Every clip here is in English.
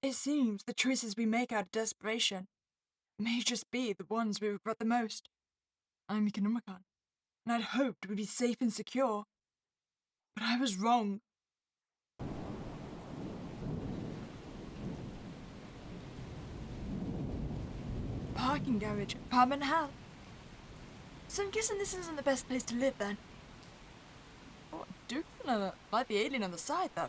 It seems the choices we make out of desperation may just be the ones we regret the most. I'm Meeka Nomicon, and I'd hoped we'd be safe and secure. But I was wrong. Parking garage, apartment hell. So I'm guessing this isn't the best place to live then. Oh, I do kinda like the alien on the side though.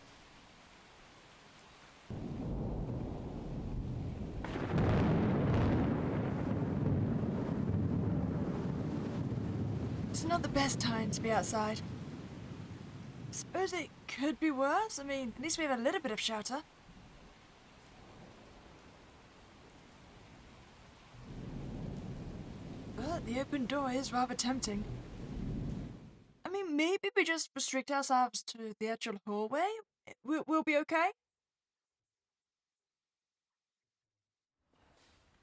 It's not the best time to be outside. Suppose it could be worse. I mean, at least we have a little bit of shelter. But the open door is rather tempting. I mean, maybe we just restrict ourselves to the actual hallway. We'll be okay.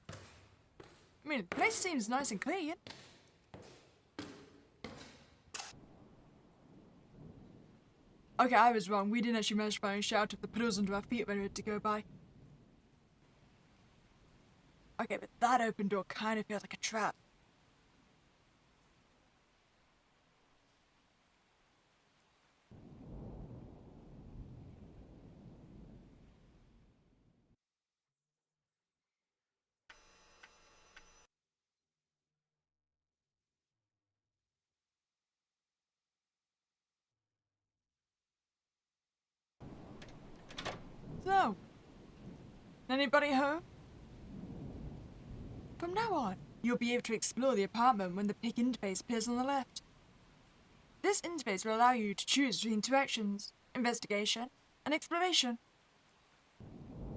I mean, the place seems nice and clean. Okay, I was wrong. We didn't actually manage to find a shelter if the puddles under our feet were ready to go by. Okay, but that open door kind of feels like a trap. So, anybody home? From now on, you'll be able to explore the apartment when the pick interface appears on the left. This interface will allow you to choose between two actions: investigation and exploration.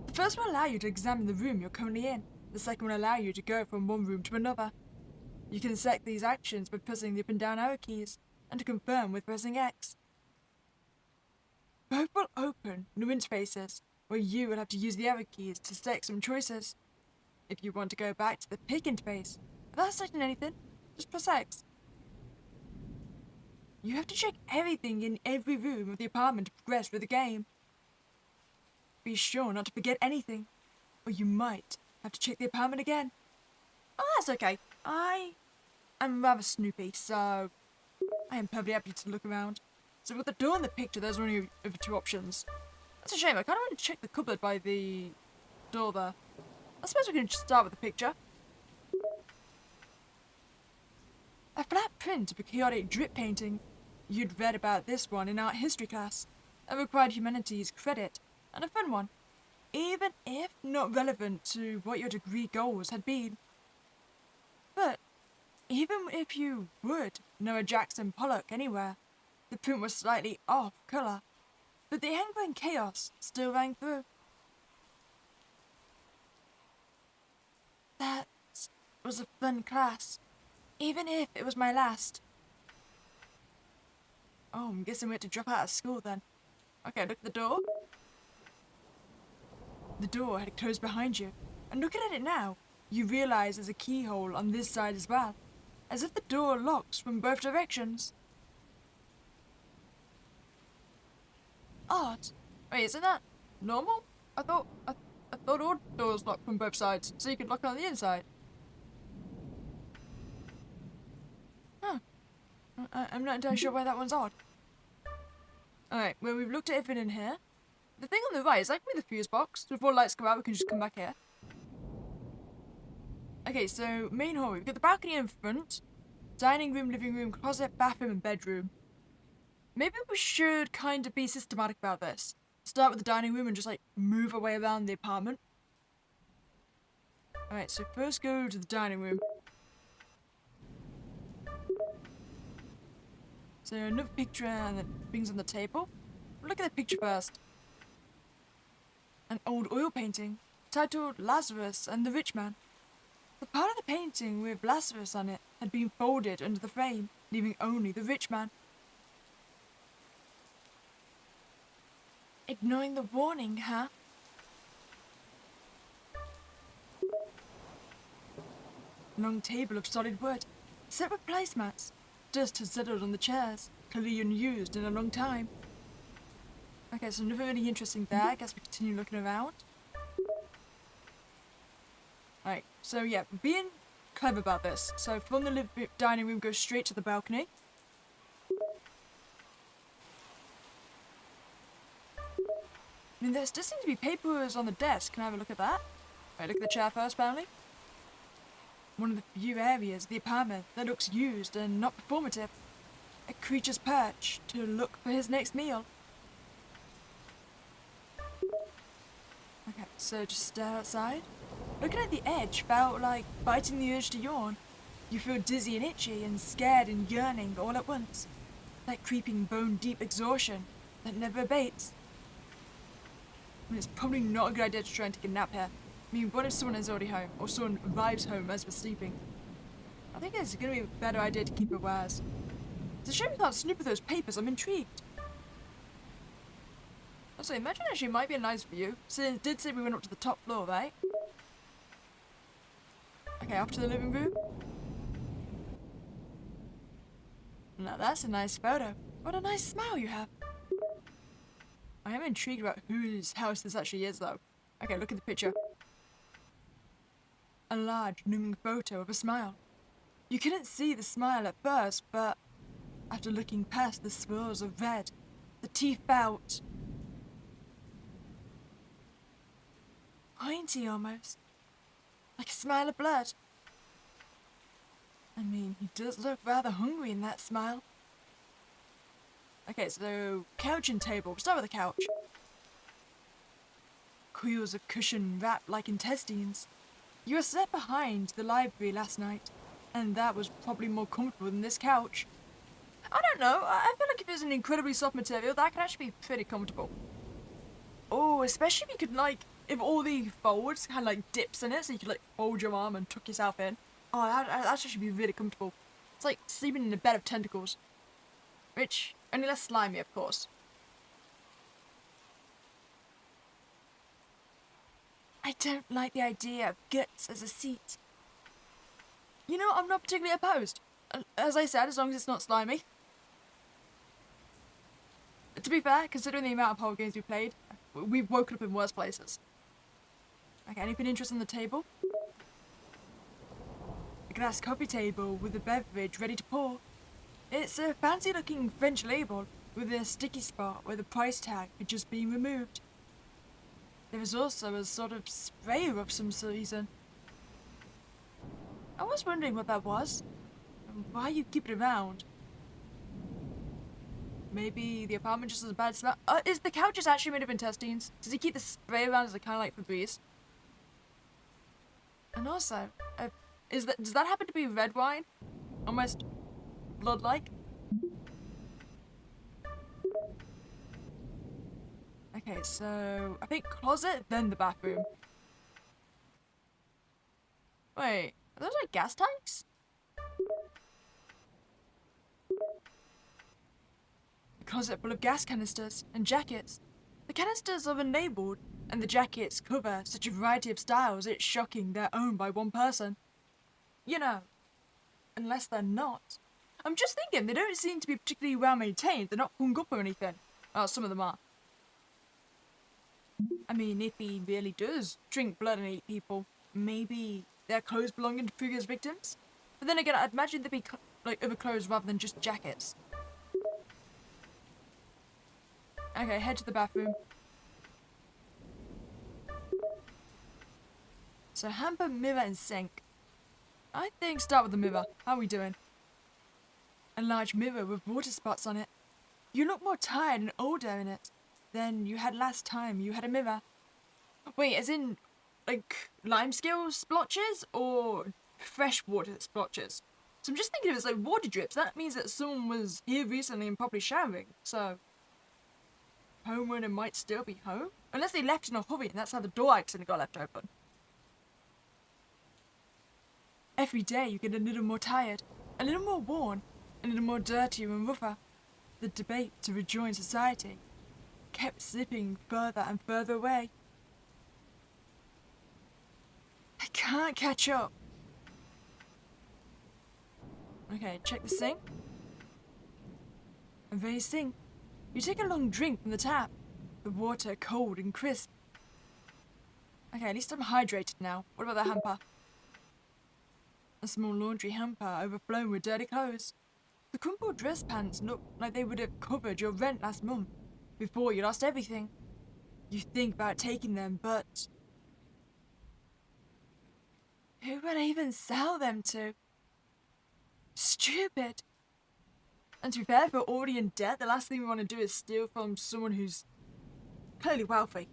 The first will allow you to examine the room you're currently in. The second will allow you to go from one room to another. You can select these actions by pressing the up and down arrow keys, and to confirm with pressing X. Both will open new interfaces, where you will have to use the arrow keys to select some choices. If you want to go back to the pick interface, without selecting anything, just press X. You have to check everything in every room of the apartment to progress through the game. Be sure not to forget anything, or you might have to check the apartment again. Oh, that's okay. I'm rather snoopy, so I am perfectly happy to look around. So with the door in the picture, there's only over two options. That's a shame. I kind of want to check the cupboard by the door there. I suppose we can just start with the picture. A flat print of a chaotic drip painting. You'd read about this one in art history class. It required humanities credit, and a fun one, even if not relevant to what your degree goals had been. But even if you would know a Jackson Pollock anywhere, the print was slightly off colour, but the anger and chaos still rang through. That was a fun class, even if it was my last. Oh, I'm guessing we had to drop out of school then. Okay, look at the door. The door had closed behind you, and looking at it now, you realise there's a keyhole on this side as well, as if the door locks from both directions. Odd. Wait, isn't that normal? I thought all doors lock from both sides, so you could lock it on the inside. Huh. I'm not entirely sure why that one's odd. Alright, well, we've looked at everything in here. The thing on the right is like with the fuse box. So before lights go out, we can just come back here. Okay, so main hall. We've got the balcony in front, dining room, living room, closet, bathroom, and bedroom. Maybe we should kind of be systematic about this. Start with the dining room and just like move our way around the apartment. Alright, so first go to the dining room. So another picture and then things on the table. Look at the picture first. An old oil painting titled Lazarus and the Rich Man. The part of the painting with Lazarus on it had been folded under the frame, leaving only the rich man. Ignoring the warning, huh? Long table of solid wood, set with placemats. Dust had settled on the chairs, clearly unused in a long time. Okay, so nothing really interesting there. I guess we continue looking around. Right, so yeah, being clever about this. So from the dining room, go straight to the balcony. I mean, there does seem to be papers on the desk. Can I have a look at that? Right, look at the chair first, apparently. One of the few areas of the apartment that looks used and not performative. A creature's perch to look for his next meal. Okay, so just stare outside. Looking at the edge felt like biting the urge to yawn. You feel dizzy and itchy and scared and yearning all at once. That creeping bone-deep exhaustion that never abates. I mean, it's probably not a good idea to try and take a nap here. I mean, what if someone is already home, or someone arrives home as we're sleeping? I think it's going to be a better idea to keep it wares. It's a shame we can't snoop at those papers. I'm intrigued. Also, imagine actually might be a nice view, since it did say we went up to the top floor, right? Okay, off to the living room. Now that's a nice photo. What a nice smile you have. I am intrigued about whose house this actually is, though. Okay, look at the picture. A large, numbing photo of a smile. You couldn't see the smile at first, but after looking past the swirls of red, the teeth felt pointy almost, like a smile of blood. I mean, he does look rather hungry in that smile. Okay, so couch and table. We'll start with the couch. Coils of cushion wrapped like intestines. You were set behind the library last night, and that was probably more comfortable than this couch. I don't know, I feel like if it was an incredibly soft material, that could actually be pretty comfortable. Oh, especially if you could, like, if all the folds had, like, dips in it, so you could, like, fold your arm and tuck yourself in. Oh, that actually be really comfortable. It's like sleeping in a bed of tentacles. Which, only less slimy, of course. I don't like the idea of guts as a seat. You know, I'm not particularly opposed. As I said, as long as it's not slimy. To be fair, considering the amount of horror games we played, we've woken up in worse places. Okay, anything interesting on the table? A glass coffee table with a beverage ready to pour. It's a fancy-looking French label with a sticky spot where the price tag had just been removed. There was also a sort of sprayer of some reason. I was wondering what that was, and why you keep it around. Maybe the apartment just has a bad smell. Is the couch just actually made of intestines? Does he keep the spray around as a kind of like Febreze? And also, does that happen to be red wine? Almost blood-like? Okay, so I think closet, then the bathroom. Wait, are those like gas tanks? A closet full of gas canisters and jackets. The canisters are unlabeled, and the jackets cover such a variety of styles it's shocking they're owned by one person. You know, unless they're not. I'm just thinking, they don't seem to be particularly well maintained. They're not hung up or anything. Oh, some of them are. I mean, if he really does drink blood and eat people, maybe their clothes belonging to previous victims? But then again, I'd imagine they'd be like other clothes rather than just jackets. Okay, head to the bathroom. So hamper, mirror and sink. I think start with the mirror. How are we doing? A large mirror with water spots on it. You look more tired and older in it than you had last time you had a mirror. Wait, as in, like, limescale splotches or freshwater splotches? So I'm just thinking of it as like water drips. That means that someone was here recently and probably showering. So, homeowner might still be home? Unless they left in a hurry and that's how the door accidentally got left open. Every day you get a little more tired, a little more worn, a little more dirty and rougher. The debate to rejoin society kept slipping further and further away. I can't catch up. Okay, check the sink. A very sink. You take a long drink from the tap. The water cold and crisp. Okay, at least I'm hydrated now. What about the hamper? A small laundry hamper overflowing with dirty clothes. The crumpled dress pants look like they would have covered your rent last month, before you lost everything. You think about taking them, but who would I even sell them to? Stupid. And to be fair, if we're already in debt, the last thing we want to do is steal from someone who's clearly wealthy.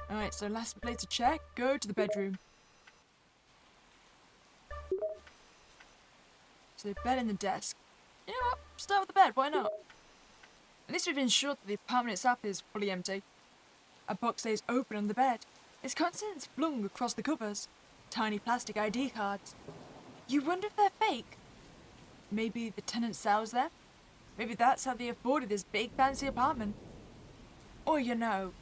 Alright, so last place to check, go to the bedroom. So the bed and the desk. You know what? Start with the bed, why not? At least we've ensured that the apartment itself is fully empty. A box stays open on the bed. Its contents flung across the covers. Tiny plastic ID cards. You wonder if they're fake? Maybe the tenant sells them? Maybe that's how they afforded this big fancy apartment. Or you know,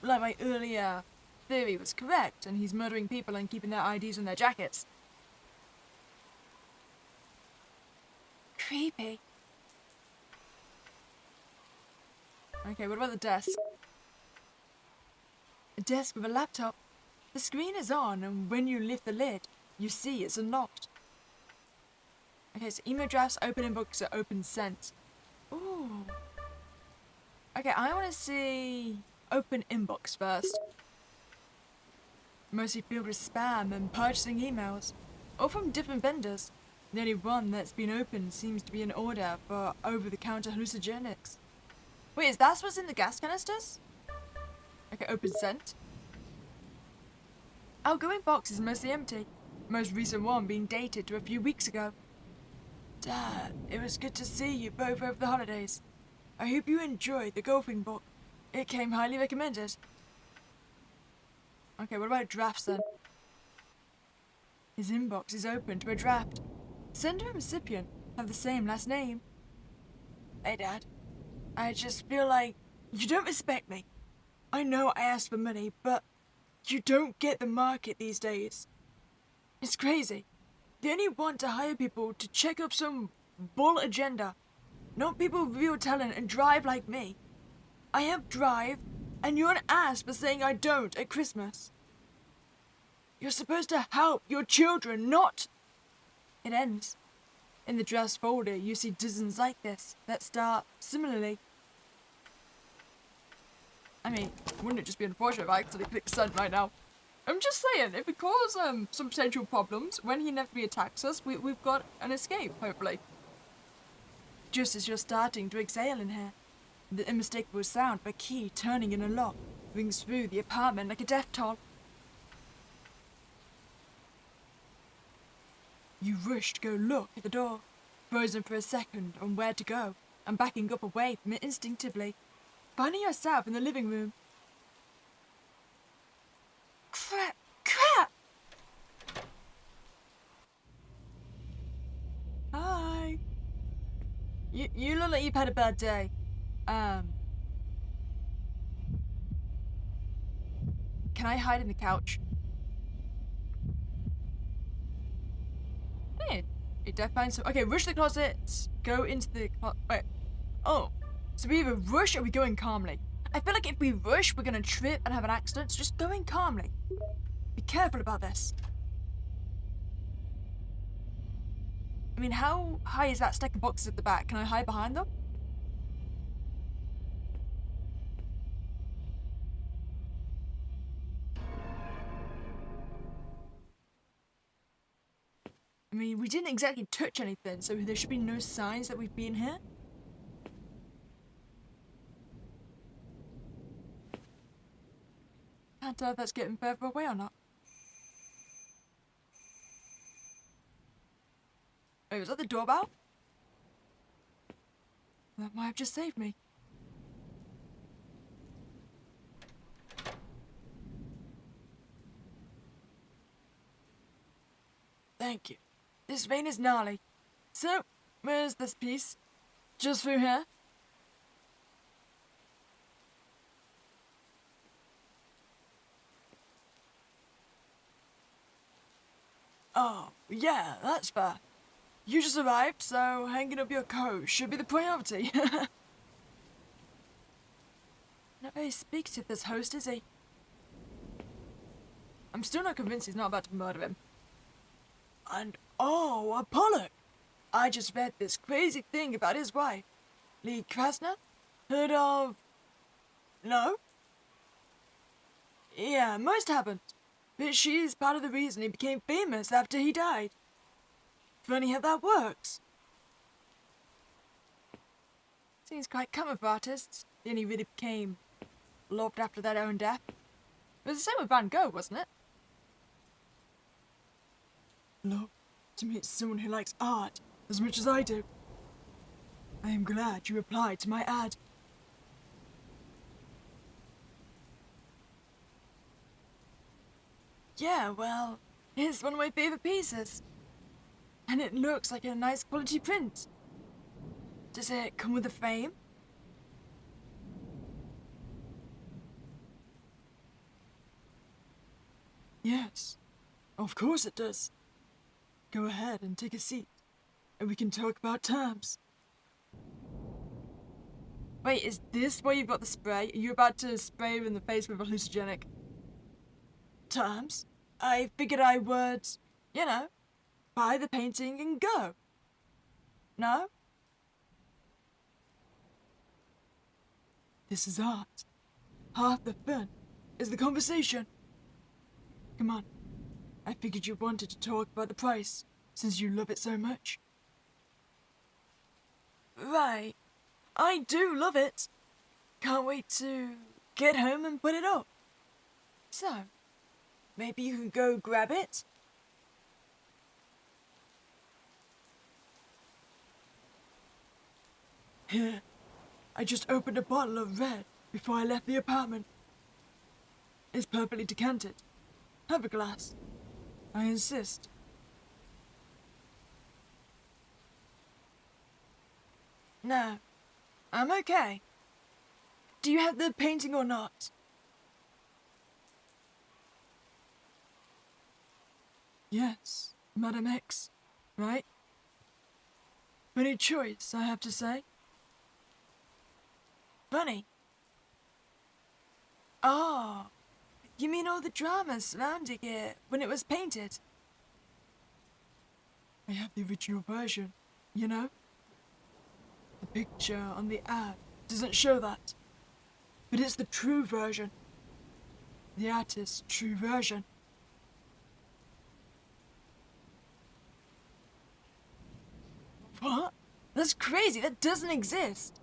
like my earlier theory was correct and he's murdering people and keeping their IDs in their jackets. Creepy. Okay, what about the desk? A desk with a laptop. The screen is on, and when you lift the lid, you see it's unlocked. Okay, so email drafts, open inbox, or open sent. Ooh. Okay, I want to see open inbox first. Mostly filled with spam and purchasing emails, all from different vendors. The only one that's been opened seems to be an order for over-the-counter hallucinogenics. Wait, is that what's in the gas canisters? Okay, open sent. Outgoing box is mostly empty. Most recent one being dated to a few weeks ago. Dad, it was good to see you both over the holidays. I hope you enjoyed the golfing book. It came highly recommended. Okay, what about drafts then? His inbox is open to a draft. Sender and recipient have the same last name. Hey, Dad. I just feel like you don't respect me. I know I asked for money, but you don't get the market these days. It's crazy. They only want to hire people to check up some bull agenda, not people with real talent and drive like me. I have drive, and you're an ass for saying I don't at Christmas. You're supposed to help your children, not... It ends. In the draft folder, you see dozens like this that start similarly. I mean, wouldn't it just be unfortunate if I actually click send right now? I'm just saying, if it causes some potential problems, when he inevitably attacks us, we've got an escape, hopefully. Just as you're starting to exhale in here, the unmistakable sound of a key turning in a lock rings through the apartment like a death toll. You rush to go look at the door, frozen for a second on where to go, and backing up away from it instinctively, finding yourself in the living room. Crap! Crap! Hi! You look like you've had a bad day. Can I hide in the couch? Hey, it definitely finds some... Okay, rush the closet, go into the... Wait. Oh, so we either rush or we go in calmly. I feel like if we rush, we're gonna trip and have an accident, so just go in calmly. Be careful about this. I mean, how high is that stack of boxes at the back? Can I hide behind them? I mean, we didn't exactly touch anything, so there should be no signs that we've been here. Can't tell if that's getting further away or not. Wait, was that the doorbell? That might have just saved me. Thank you. This vein is gnarly. So, where's this piece? Just through here? Oh, yeah, that's fair. You just arrived, so hanging up your coat should be the priority. Not very speaking this host, is he? I'm still not convinced he's not about to murder him. And oh, Apollo! I just read this crazy thing about his wife, Lee Krasner. Heard of... No? Yeah, most haven't. But she's part of the reason he became famous after he died. Funny how that works. Seems quite common for artists. They only really became loved after their own death. It was the same with Van Gogh, wasn't it? Love to meet someone who likes art as much as I do. I am glad you replied to my ad. Yeah, well, it's one of my favourite pieces. And it looks like a nice quality print. Does it come with a frame? Yes, of course it does. Go ahead and take a seat, and we can talk about terms. Wait, is this why you've got the spray? Are you about to spray her in the face with a hallucinogenic? Terms? I figured I would, you know, buy the painting and go. No? This is art. Half the fun is the conversation. Come on. I figured you wanted to talk about the price, since you love it so much. Right. I do love it. Can't wait to get home and put it up. So, maybe you can go grab it? Here. I just opened a bottle of red before I left the apartment. It's perfectly decanted. Have a glass. I insist. No, I'm okay. Do you have the painting or not? Yes, Madam X, right? Funny choice, I have to say. Funny? Oh, you mean all the drama surrounding it when it was painted? I have the original version, you know? The picture on the ad doesn't show that. But it's the true version. The artist's true version. What? That's crazy, that doesn't exist.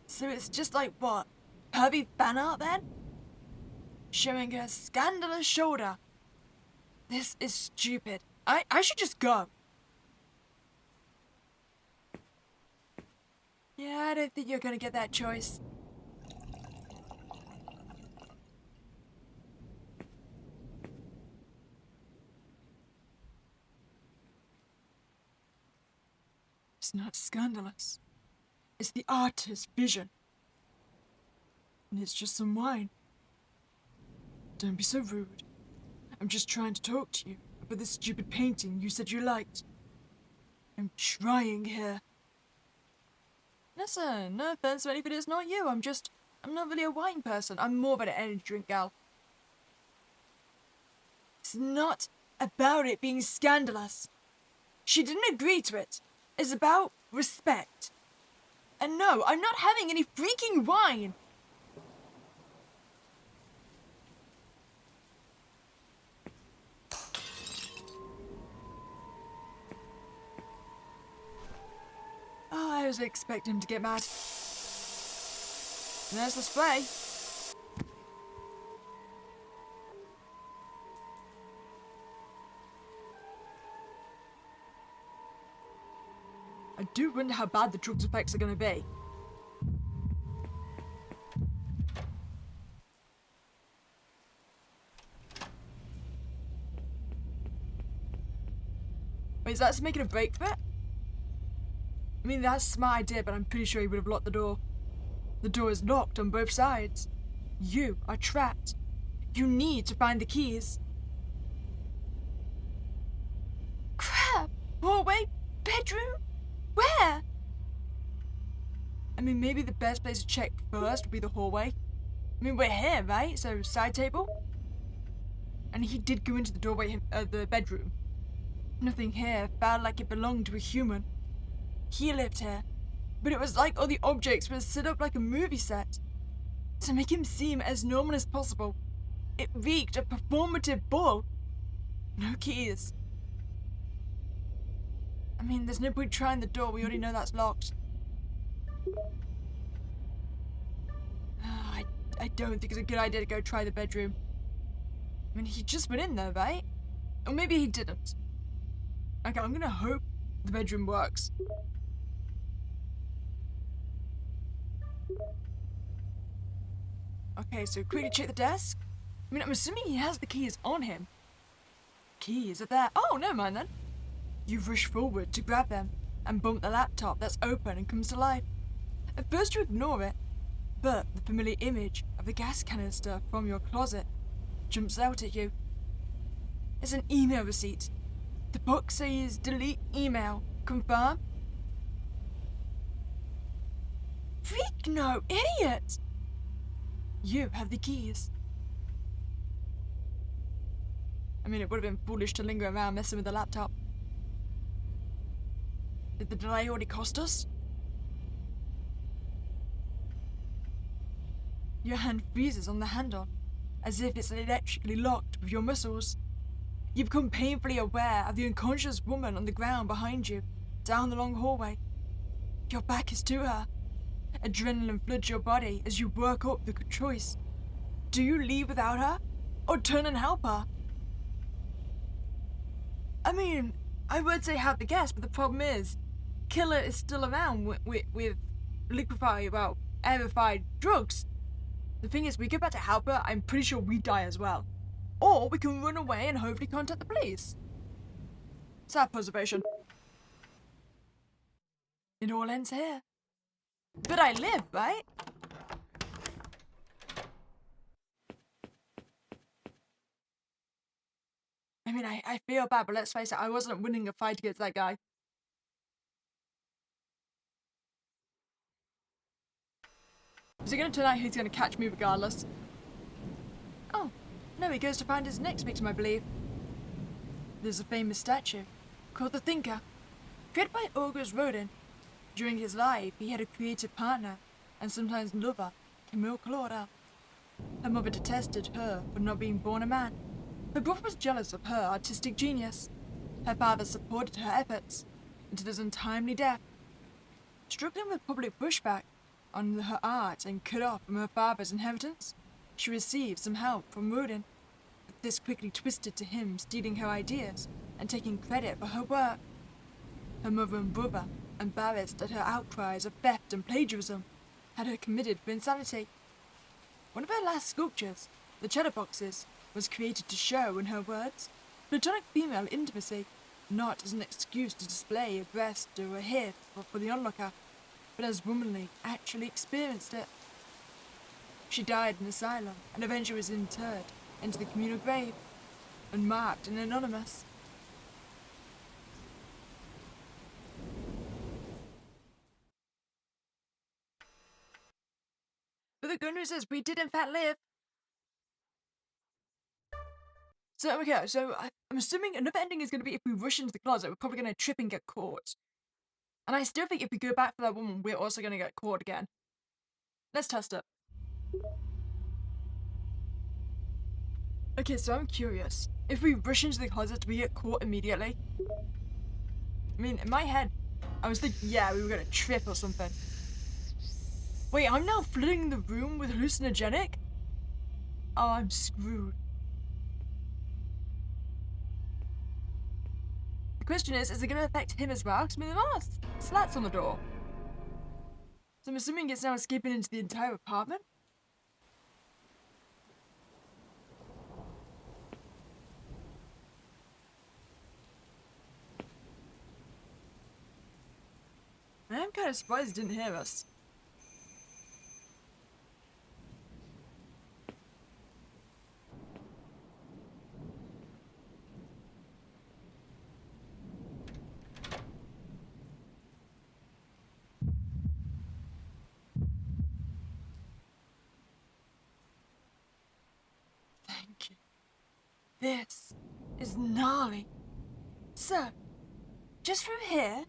So it's just like what? Pervy fan art then? Showing her scandalous shoulder. This is stupid. I should just go. Yeah, I don't think you're gonna get that choice. It's not scandalous. It's the artist's vision. And it's just some wine. Don't be so rude. I'm just trying to talk to you about this stupid painting you said you liked. I'm trying here. Listen, no offense to anybody, it's not you. I'm not really a wine person. I'm more of an energy drink gal. It's not about it being scandalous. She didn't agree to it. It's about respect. And no, I'm not having any freaking wine. Oh, I was expecting him to get mad. And there's the spray. I do wonder how bad the drugs effects are going to be. Wait, is that making a break for it? I mean, that's a smart idea, but I'm pretty sure he would have locked the door. The door is locked on both sides. You are trapped. You need to find the keys. Crap! Hallway? Bedroom? Where? mean, maybe the best place to check first would be the hallway. I mean, we're here, right? So, side table? And he did go into the doorway, the bedroom. Nothing here felt like it belonged to a human. He lived here, but it was like all the objects were set up like a movie set. To make him seem as normal as possible, it reeked of performative bull. No keys. I mean, there's no point trying the door, we already know that's locked. I don't think it's a good idea to go try the bedroom. I mean, he just went in there, right? Or maybe he didn't. Okay, I'm gonna hope the bedroom works. Okay, so quickly check the desk. I mean, I'm assuming he has the keys on him. Keys are there. Oh, never mind then. You rush forward to grab them and bump the laptop that's open and comes to life. At first you ignore it, but the familiar image of the gas canister from your closet jumps out at you. It's an email receipt. The box says delete email. Confirm? Freak no, idiot! You have the keys. I mean, it would have been foolish to linger around messing with the laptop. Did the delay already cost us? Your hand freezes on the handle, as if it's electrically locked with your muscles. You become painfully aware of the unconscious woman on the ground behind you, down the long hallway. Your back is to her. Adrenaline floods your body as you work up the choice. Do you leave without her, or turn and help her? I mean, I would say have the guess, but the problem is, Killer is still around with liquefied, well, aerified drugs. The thing is, we go back to help her, I'm pretty sure we die as well. Or we can run away and hopefully contact the police. Self-preservation. It all ends here. But I live, right? I mean, I feel bad, but let's face it, I wasn't winning a fight against that guy. Is it going to turn out he's going to catch me regardless? Oh, no, he goes to find his next victim, I believe. There's a famous statue called the Thinker, created by August Rodin. During his life, he had a creative partner and sometimes lover, Camille Claude. Her mother detested her for not being born a man. Her brother was jealous of her artistic genius. Her father supported her efforts until his untimely death. Struggling with public pushback on her art and cut off from her father's inheritance, she received some help from Rodin. But this quickly twisted to him stealing her ideas and taking credit for her work. Her mother and brother, embarrassed at her outcries of theft and plagiarism, had her committed for insanity. One of her last sculptures, the cheddar boxes, was created to show, in her words, platonic female intimacy, not as an excuse to display a breast or a hip for the onlooker, but as womanly actually experienced it. She died in an asylum and eventually was interred into the communal grave, unmarked and anonymous. But the good news is we did in fact live. So, okay, so I'm assuming another ending is going to be if we rush into the closet, we're probably going to trip and get caught. And I still think if we go back for that woman, we're also going to get caught again. Let's test it. Okay, so I'm curious. If we rush into the closet, do we get caught immediately? I mean, in my head, I was thinking, yeah, we were going to trip or something. Wait, I'm now flooding the room with hallucinogenic? Oh, I'm screwed. The question is it going to affect him as well? Because I mean, there are slats on the door. So I'm assuming it's now escaping into the entire apartment? I'm kind of surprised he didn't hear us. This is gnarly. So, just from here...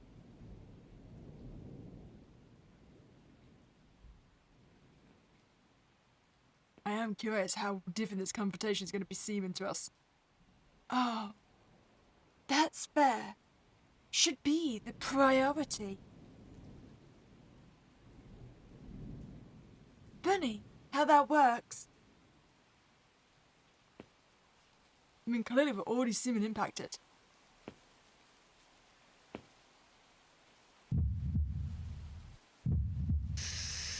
I am curious how different this confrontation is going to be seeming to us. Oh, that spare should be the priority. Funny how that works. I mean, clearly we're already seeming impacted.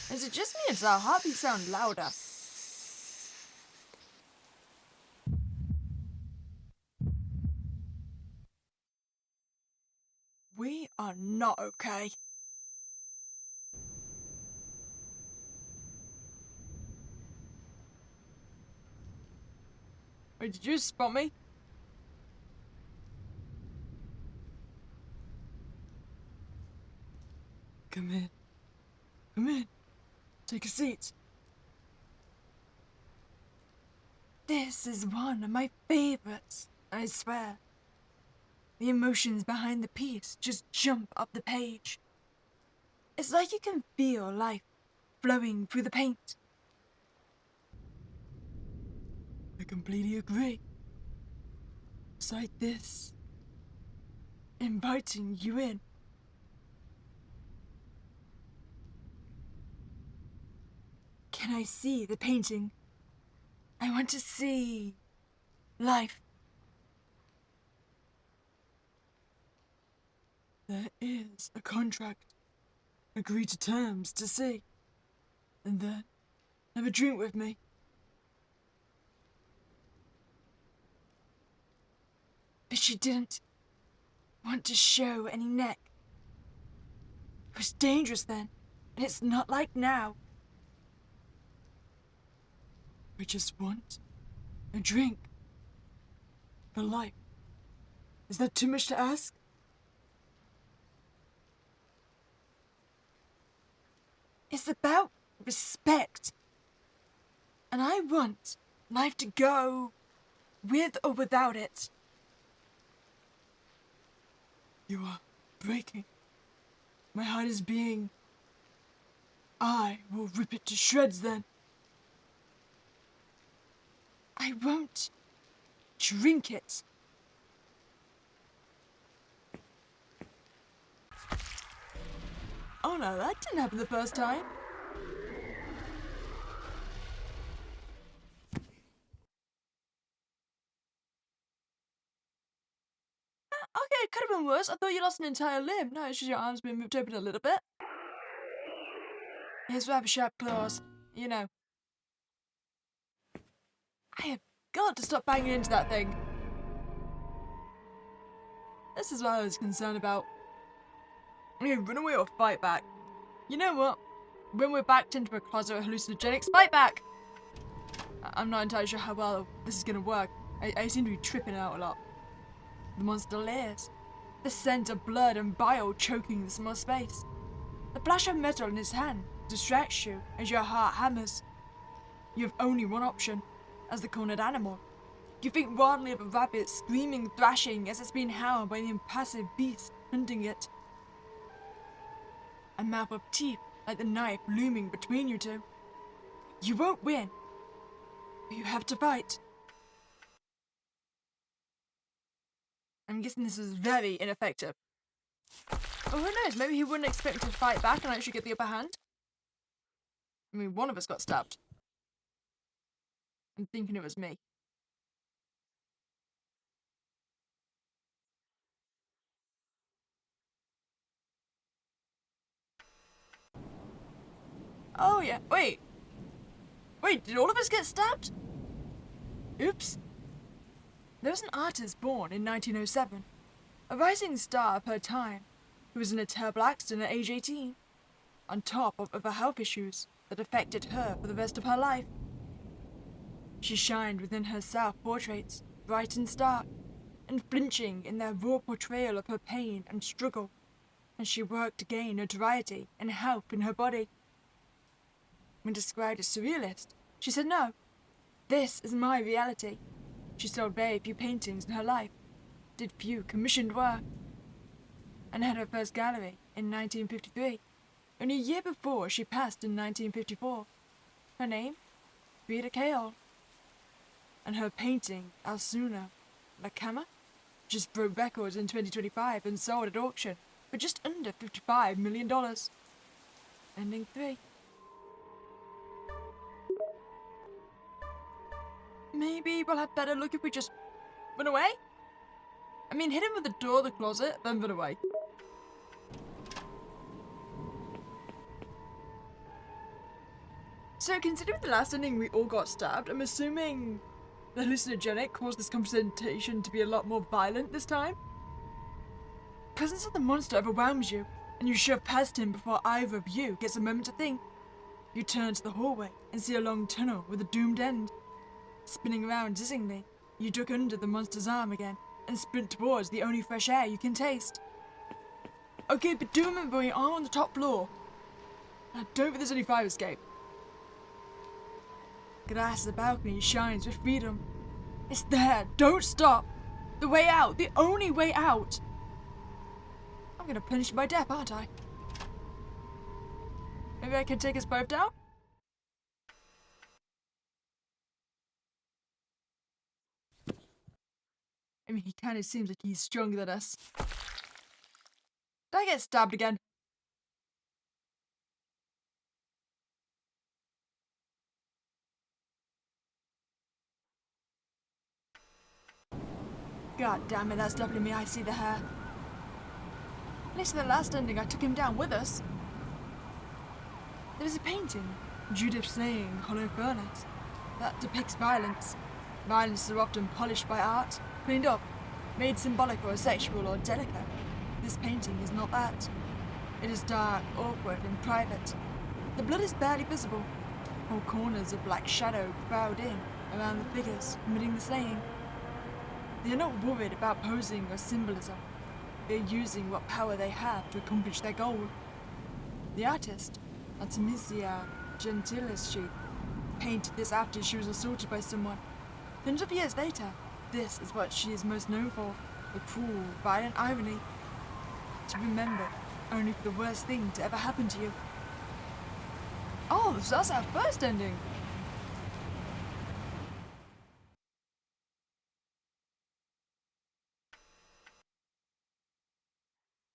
Is it just me or does our heartbeat sound louder? We are not okay. Wait, did you spot me? Come in. Come in. Take a seat. This is one of my favorites, I swear. The emotions behind the piece just jump up the page. It's like you can feel life flowing through the paint. I completely agree. It's like this, inviting you in. Can I see the painting? I want to see life. There is a contract. Agree to terms to see. And then have a drink with me. But she didn't want to show any neck. It was dangerous then, and it's not like now. I just want a drink. For life. Is that too much to ask? It's about respect. And I want life to go with or without it. You are breaking. My heart is being... I will rip it to shreds then. I won't drink it. Oh no, that didn't happen the first time. Okay, it could have been worse. I thought you lost an entire limb. No, it's just your arm's been moved open a little bit. He has rather sharp claws, you know. I have got to stop banging into that thing. This is what I was concerned about. Okay, run away or fight back. You know what? When we're backed into a closet of hallucinogenics, fight back! I'm not entirely sure how well this is gonna work. I seem to be tripping out a lot. The monster leers. The scent of blood and bile choking the small space. The flash of metal in his hand distracts you as your heart hammers. You have only one option, as the cornered animal. You think wildly of a rabbit screaming, thrashing as it's being howled by the impassive beast hunting it. A mouth of teeth like the knife looming between you two. You won't win, but you have to fight. I'm guessing this is very ineffective. Oh, who knows, maybe he wouldn't expect to fight back and actually get the upper hand. I mean, one of us got stabbed. I'm thinking it was me. Oh yeah, wait, did all of us get stabbed? Oops. There was an artist born in 1907, a rising star of her time, who was in a terrible accident at age 18, on top of other health issues that affected her for the rest of her life. She shined within her self-portraits, bright and stark, unflinching in their raw portrayal of her pain and struggle, and she worked to gain notoriety and health in her body. When described as surrealist, she said, "No, this is my reality. She sold very few paintings in her life, did few commissioned work, and had her first gallery in 1953. Only a year before she passed in 1954. Her name? Frida Kahlo. And her painting, Alsuna, La Cama, just broke records in 2025 and sold at auction for just under $55 million. Ending 3. Maybe we'll have better luck if we just run away? I mean, hit him with the door of the closet, then run away. So, considering the last ending we all got stabbed, I'm assuming the hallucinogenic caused this confrontation to be a lot more violent this time? The presence of the monster overwhelms you, and you shove past him before either of you gets a moment to think. You turn to the hallway and see a long tunnel with a doomed end. Spinning around dizzyingly, you duck under the monster's arm again and sprint towards the only fresh air you can taste. Okay, but do remember you are on the top floor. I don't think there's any fire escape. Glass of the balcony shines with freedom. It's there, don't stop. The way out, the only way out. I'm gonna punish you by death, aren't I? Maybe I can take us both down? I mean, he kind of seems like he's stronger than us. Did I get stabbed again? God damn it, that's definitely me. I see the hair. At least in the last ending, I took him down with us. There is a painting, Judith slaying Hollow Furnace, that depicts violence. Violence is often polished by art, cleaned up, made symbolic or sexual or delicate. This painting is not that. It is dark, awkward, and private. The blood is barely visible. Whole corners of black shadow crowd in around the figures committing the slaying. They are not worried about posing or symbolism. They are using what power they have to accomplish their goal. The artist, Artemisia Gentileschi, painted this after she was assaulted by someone. Hundreds of years later, this is what she is most known for, the cruel, violent irony. To remember only for the worst thing to ever happen to you. Oh, so that's our first ending.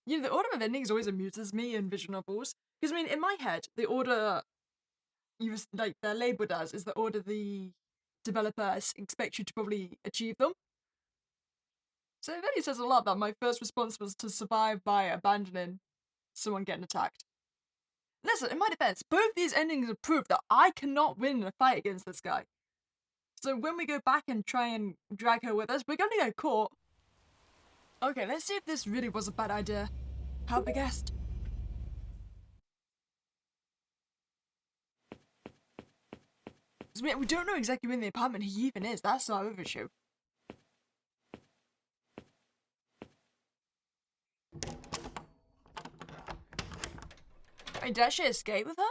You know, the order of endings always amuses me in visual novels. Because, I mean, in my head, the order they're labelled as is the order the developer expects you to probably achieve them. So it really says a lot that my first response was to survive by abandoning someone getting attacked. Listen, in my defense, both these endings have proved that I cannot win in a fight against this guy. So when we go back and try and drag her with us, we're gonna get caught. Okay, let's see if this really was a bad idea. Help the guest. We don't know exactly when the apartment he even is, that's our other issue. Wait, did I actually escape with her?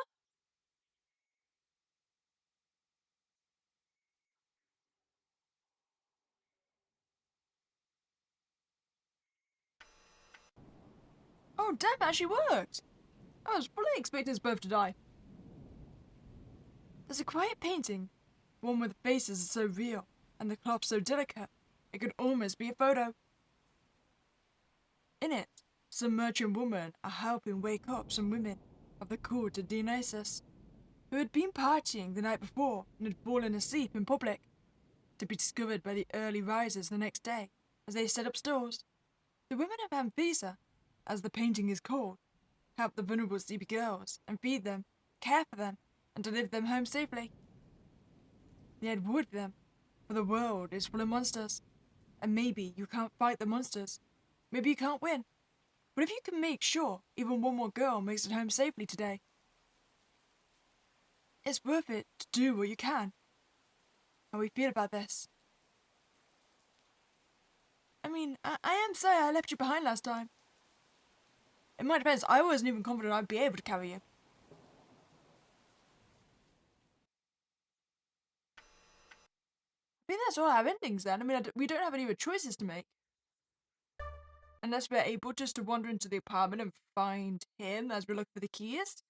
Oh damn, it actually worked! I was fully expecting us both to die. There's a quiet painting, one where the faces are so real and the cloth so delicate, it could almost be a photo. In it, some merchant women are helping wake up some women of the court of Dionysus, who had been partying the night before and had fallen asleep in public, to be discovered by the early risers the next day as they set up stores. The women of Amphisa, as the painting is called, help the vulnerable sleepy girls and feed them, care for them, and deliver them home safely. They had warned them, for the world is full of monsters, and maybe you can't fight the monsters. Maybe you can't win. But if you can make sure even one more girl makes it home safely today, it's worth it to do what you can. How we feel about this? I mean, I am sorry I left you behind last time. In my defense, I wasn't even confident I'd be able to carry you. I think so I have endings then. I mean, we don't have any other choices to make. Unless we're able just to wander into the apartment and find him as we look for the keys.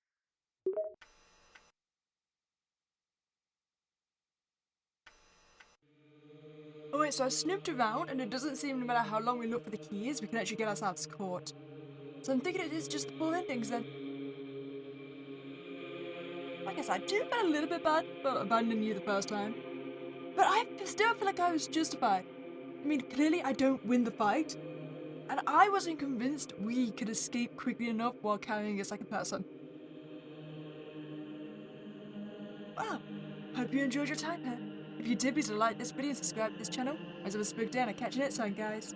Alright, so I snooped around and it doesn't seem no matter how long we look for the keys, we can actually get ourselves caught. So I'm thinking it is just the 4 endings then. I guess I do feel a little bit bad for abandoning you the first time. But I still feel like I was justified. I mean, clearly I don't win the fight. And I wasn't convinced we could escape quickly enough while carrying a second person. Well, hope you enjoyed your time here. If you did, please like this video and subscribe to this channel. As I was spoke down, I'll catch you next time, guys.